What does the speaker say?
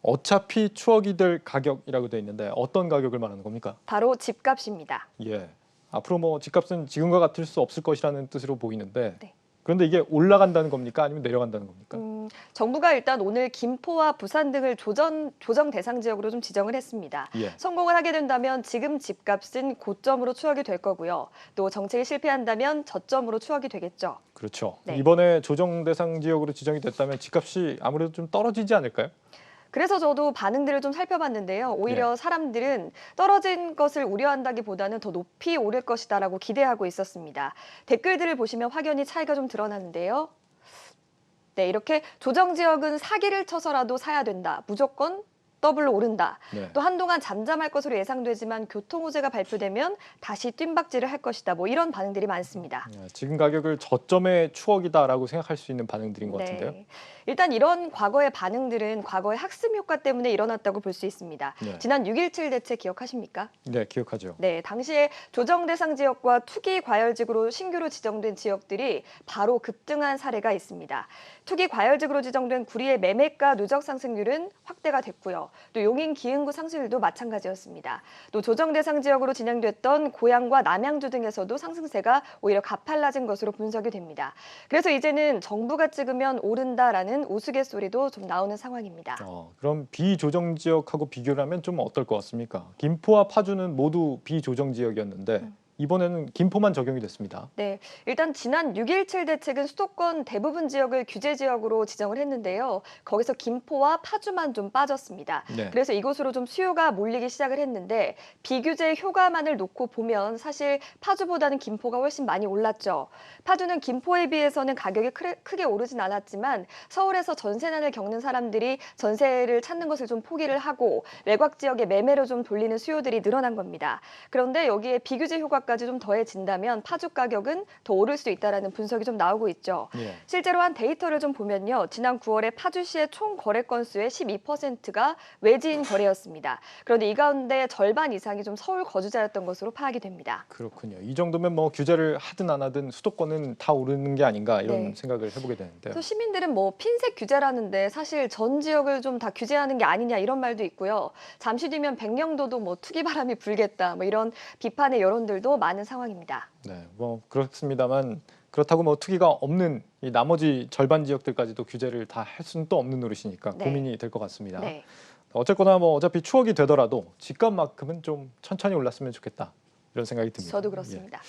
어차피 추억이 될 가격이라고 되어 있는데 어떤 가격을 말하는 겁니까? 바로 집값입니다. 예. 앞으로 뭐 집값은 지금과 같을 수 없을 것이라는 뜻으로 보이는데 네. 그런데 이게 올라간다는 겁니까? 아니면 내려간다는 겁니까? 정부가 일단 오늘 김포와 부산 등을 조정 대상 지역으로 좀 지정을 했습니다. 예. 성공을 하게 된다면 지금 집값은 고점으로 추억이 될 거고요. 또 정책이 실패한다면 저점으로 추억이 되겠죠. 그렇죠. 네. 이번에 조정 대상 지역으로 지정이 됐다면 집값이 아무래도 좀 떨어지지 않을까요? 그래서 저도 반응들을 좀 살펴봤는데요. 오히려 사람들은 떨어진 것을 우려한다기보다는 더 높이 오를 것이다라고 기대하고 있었습니다. 댓글들을 보시면 확연히 차이가 좀 드러나는데요. 네, 이렇게 조정 지역은 사기를 쳐서라도 사야 된다. 무조건 더블로 오른다. 네. 또 한동안 잠잠할 것으로 예상되지만 교통호재가 발표되면 다시 뜀박질을 할 것이다. 뭐 이런 반응들이 많습니다. 지금 가격을 저점의 추억이다라고 생각할 수 있는 반응들인 것 같은데요. 네. 일단 이런 과거의 반응들은 과거의 학습 효과 때문에 일어났다고 볼 수 있습니다. 네. 지난 6.17 대책 기억하십니까? 네, 기억하죠. 네, 당시에 조정 대상 지역과 투기 과열지구로 신규로 지정된 지역들이 바로 급등한 사례가 있습니다. 투기 과열지구로 지정된 구리의 매매가 누적 상승률은 확대가 됐고요. 또 용인 기흥구 상승률도 마찬가지였습니다. 또 조정 대상 지역으로 진행됐던 고양과 남양주 등에서도 상승세가 오히려 가팔라진 것으로 분석이 됩니다. 그래서 이제는 정부가 찍으면 오른다라는 우스갯소리도 좀 나오는 상황입니다. 그럼 비조정 지역하고 비교를 하면 좀 어떨 것 같습니까? 김포와 파주는 모두 비조정 지역이었는데 이번에는 김포만 적용이 됐습니다. 네, 일단 지난 6.17 대책은 수도권 대부분 지역을 규제 지역으로 지정을 했는데요. 거기서 김포와 파주만 좀 빠졌습니다. 네. 그래서 이곳으로 좀 수요가 몰리기 시작을 했는데 비규제 효과만을 놓고 보면 사실 파주보다는 김포가 훨씬 많이 올랐죠. 파주는 김포에 비해서는 가격이 크게 오르진 않았지만 서울에서 전세난을 겪는 사람들이 전세를 찾는 것을 좀 포기를 하고 외곽 지역에 매매로 좀 돌리는 수요들이 늘어난 겁니다. 그런데 여기에 비규제 효과까지 좀 더해진다면 파주 가격은 더 오를 수 있다는 분석이 좀 나오고 있죠. 예. 실제로 한 데이터를 좀 보면요. 지난 9월에 파주시의 총 거래 건수의 12%가 외지인 거래였습니다. 그런데 이 가운데 절반 이상이 좀 서울 거주자였던 것으로 파악이 됩니다. 그렇군요. 이 정도면 뭐 규제를 하든 안 하든 수도권은 다 오르는 게 아닌가 이런 네. 생각을 해보게 되는데요. 그래서 시민들은 뭐 핀셋 규제라는데 사실 전 지역을 좀 다 규제하는 게 아니냐 이런 말도 있고요. 잠시 뒤면 백령도도 뭐 투기 바람이 불겠다 뭐 이런 비판의 여론들도 많은 상황입니다. 네, 뭐 그렇습니다만 그렇다고 뭐 투기가 없는 이 나머지 절반 지역들까지도 규제를 다 할 수는 또 없는 노릇이니까 네. 고민이 될 것 같습니다. 네. 어쨌거나 뭐 어차피 추억이 되더라도 집값만큼은 좀 천천히 올랐으면 좋겠다 이런 생각이 듭니다. 저도 그렇습니다. 예.